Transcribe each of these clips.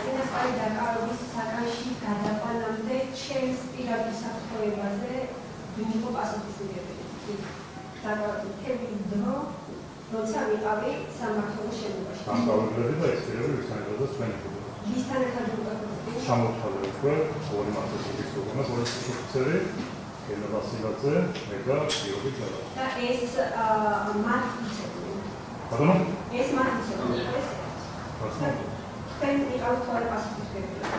წინასწარი დაკავების საკანში გადაყვანამდე ჩემს პირადი საფრთხეებაზე მიიღო პასუხისმგებლობა. დაკავების თემის დრო, როცა ვიყავი სამმართველოს შენობაში. სამთავროები და ექსპერტები ვისთანხმდა ჩვენებოდა. ვისთანხმდა ჩამოთვალე უკვე ორი მასწავლებლის პროგრამა, პოლიციის ოფიცერი, ელნა ვასილაძე, მე და გიორგი ჭალა. და ეს მათ იცოდნენ. ბატონო? ეს მათ იცოდნენ. თქვენ იყავთ თორე პასუხისმგებლობა.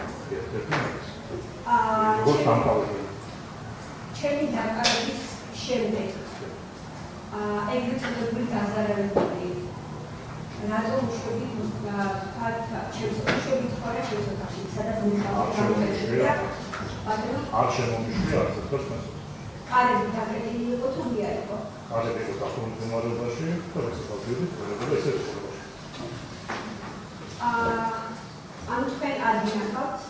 როგორ სამთავროები? ჩემი დაკავების შემდეგ ეგრეთ წოდებული გაზარალებული რატომ უშვებით ჩემს უშვებით ხარა ჩემს ოთახში, სადაც მიყავდა გამოფენა. არ შემომიშვია არც ერთად მას. კარები დაკეტილი იყო თუ ვია იყო? კარები იყო დახურულ მდგომარეობაში, და რესურსები ყველა ესე იყო. ანუ თქვენ ადგინახავთ?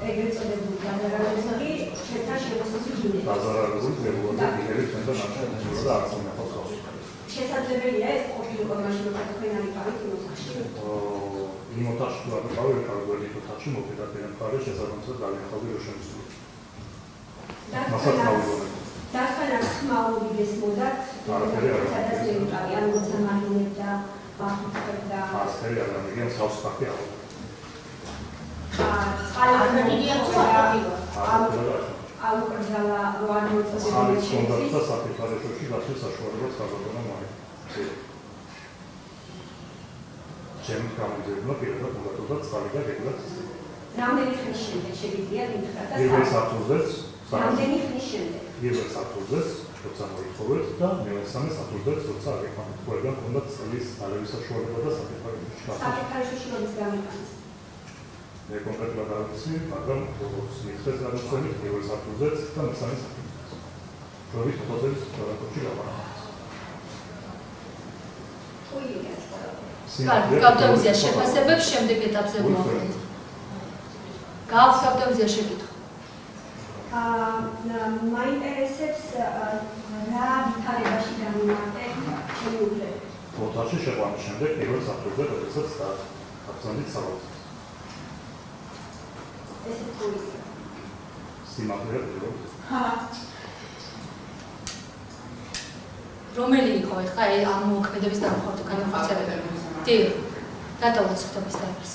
ეგრეთ წოდებული გაზარალებული ჩვენთან შემოსული დინები. გაზარალებული ძებულობები დინები ჩვენთან ამჟამად და არც ინახავს ხალხი. შესაძლებელია ეს ყოფილიყო მაშინ რომ თქვენ არ იყავით იმ ოთახში? იმ ოთახში თუ არ იყავი, კარგველი ოთახში მოპირდაპირე მხარე შესაბამისად დავინახავდი რომ შემოსული. და თქვენ ხმა უდიდესმოდათ სადაც მე ვიყავი, ანუ როცა მარინებდა, ვახუშტებდა. ასეთი ადამიანის მსგავს ფაქტი არ არის. წყალმოვარდნილია თუ აუკრძალა როარ მოწოდებული შემთხვევაში და საფრთხეებში გასვლის საშუალებაც გაბატონა მოიწია. ჩემი გამოძიებნა პირადად მოგაწოდა წყალი და გეგმაც. რამდენი ხნის შემდეგ შეგიძლია მითხრათ და პირველ საფრთხეზეც რამდენი ხნის შემდეგ? პირველ საფრთხეზეც როცა მოიწოვეთ და მესამე საფრთხეზეც როცა აკეთებთ ყველგან უნდა წყლის ალევის საშუალება და საფრთხეებში გასვლა. საფრთხეებში შრომის გამიტანს. მე კონკრეტულად არ ვიცი, მაგრამ როგორც მიხდეს გადაცემით პირველ საფრთხეზეც და მესამე საფრთხეზეც. შრომის პროცესის პროტოკოლში გავარკვევთ. გავთავაზია შეფასებებს შემდეგ ეტაპზე მოახდინეთ. გავთავაზია შეკითხვა. მაინტერესებს რა ვითარებაში გამიმართე ჩემი უფლებები. ოთახში შეყვანის შემდეგ პირველ საფრთხეზე როდესაც დაგრძელდით საბოლოოდ. ესე თუ იცი. სიმართლეა პირველ. რომელი იყო ეხლა ამ მოქმედების დამხმარე განხორციელებელი? დიახ. გადავუწყდების დაერს.